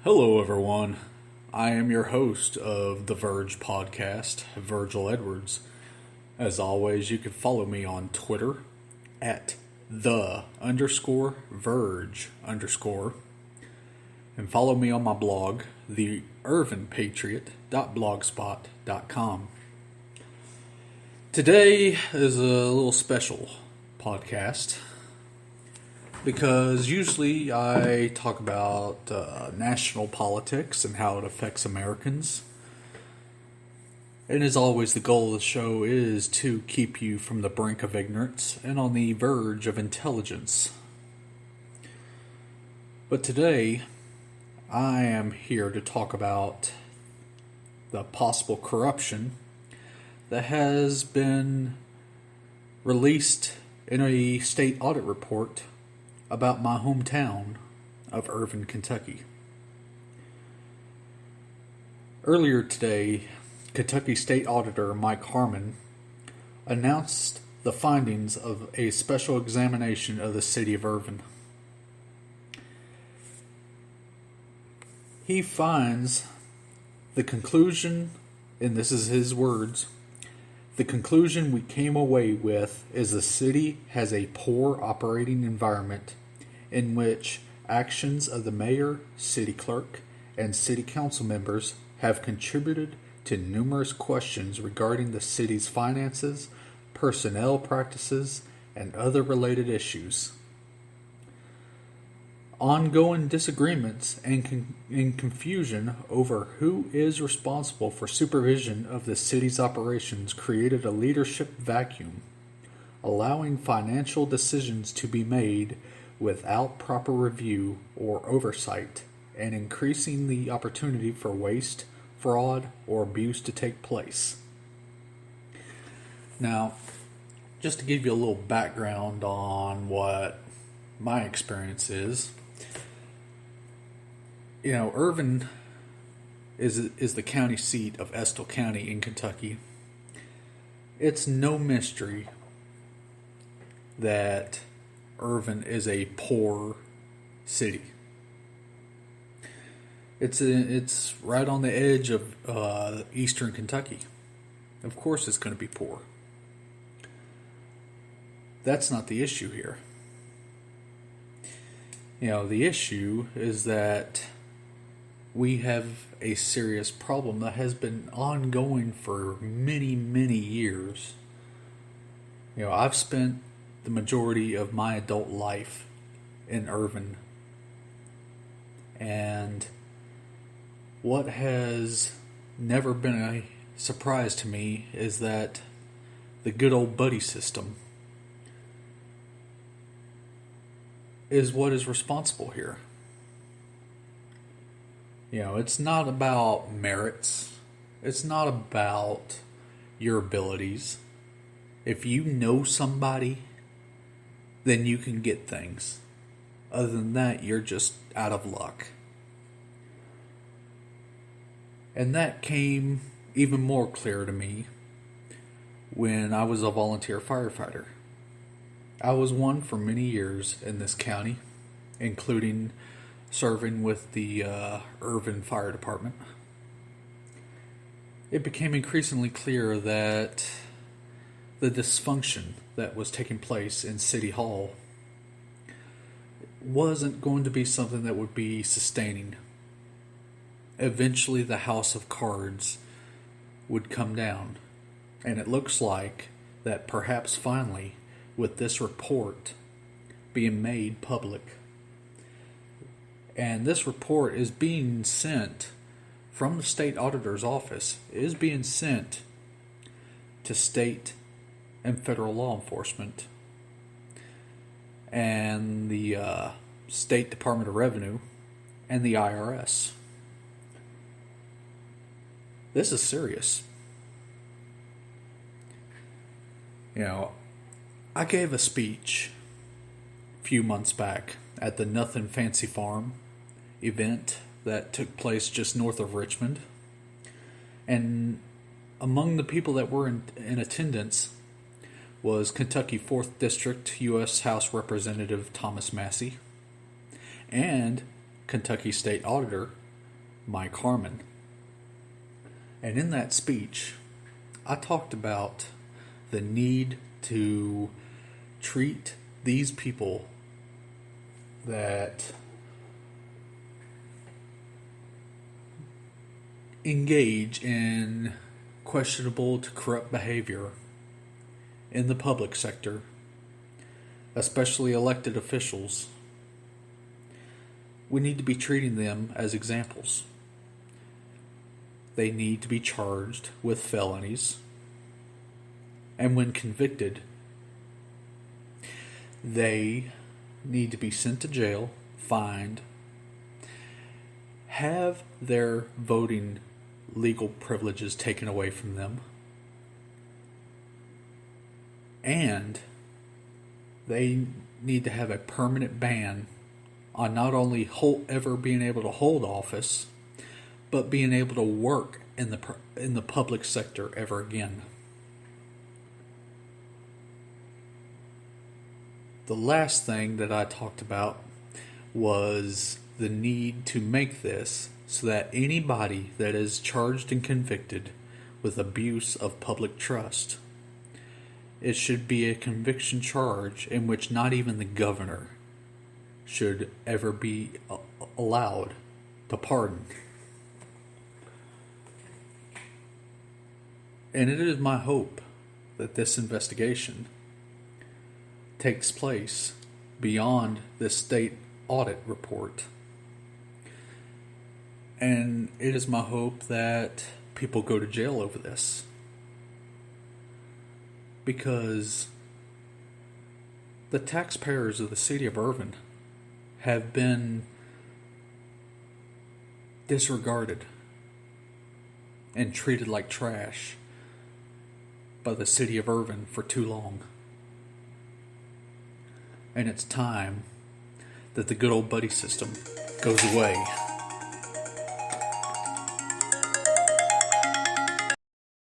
Hello, everyone. I am your host of the Verge podcast, Virgil Edwards. As always, you can follow me on Twitter at the_Verge_ and follow me on my blog, the irvinepatriot.blogspot.com. Today is a little special podcast because usually I talk about national politics and how it affects Americans. And as always, the goal of the show is to keep you from the brink of ignorance and on the verge of intelligence. But today, I am here to talk about the possible corruption that has been released in a state audit report about my hometown of Irvine, Kentucky. Earlier today, Kentucky State Auditor Mike Harmon announced the findings of a special examination of the city of Irvine. He finds the conclusion, and this is his words, the conclusion we came away with is the city has a poor operating environment in which actions of the mayor, city clerk, and city council members have contributed to numerous questions regarding the city's finances, personnel practices, and other related issues. Ongoing disagreements and confusion over who is responsible for supervision of the city's operations created a leadership vacuum, allowing financial decisions to be made without proper review or oversight, and increasing the opportunity for waste, fraud, or abuse to take place. Now, just to give you a little background on what my experience is, Irvine is the county seat of Estill County in Kentucky. It's no mystery that Irvine is a poor city. It's right on the edge of eastern Kentucky. Of course it's going to be poor. That's not the issue here. The issue is that we have a serious problem that has been ongoing for many, many years. I've spent the majority of my adult life in Irvine. And what has never been a surprise to me is that the good old buddy system is what is responsible here. It's not about merits. It's not about your abilities. If you know somebody, then you can get things. Other than that, you're just out of luck. And that came even more clear to me when I was a volunteer firefighter. I was one for many years in this county, including serving with the Irvine Fire Department. It became increasingly clear that the dysfunction that was taking place in City Hall wasn't going to be something that would be sustaining. Eventually the house of cards would come down, and it looks like that perhaps finally, with this report being made public, and this report is being sent from the state auditor's office, is being sent to state and federal law enforcement and the State Department of Revenue and the IRS. This is serious. I gave a speech a few months back at the Nothing Fancy Farm event that took place just north of Richmond. And among the people that were in attendance was Kentucky 4th District U.S. House Representative Thomas Massey and Kentucky State Auditor Mike Harmon. And in that speech, I talked about the need to treat these people that engage in questionable to corrupt behavior in the public sector, especially elected officials. We need to be treating them as examples. They need to be charged with felonies, and when convicted, they need to be sent to jail, fined, have their voting legal privileges taken away from them, and they need to have a permanent ban on not only ever being able to hold office, but being able to work in the public sector ever again. The last thing that I talked about was the need to make this so that anybody that is charged and convicted with abuse of public trust, it should be a conviction charge in which not even the governor should ever be allowed to pardon. And it is my hope that this investigation takes place beyond this state audit report. And it is my hope that people go to jail over this. Because the taxpayers of the city of Irvine have been disregarded and treated like trash by the city of Irvine for too long. And it's time that the good old buddy system goes away.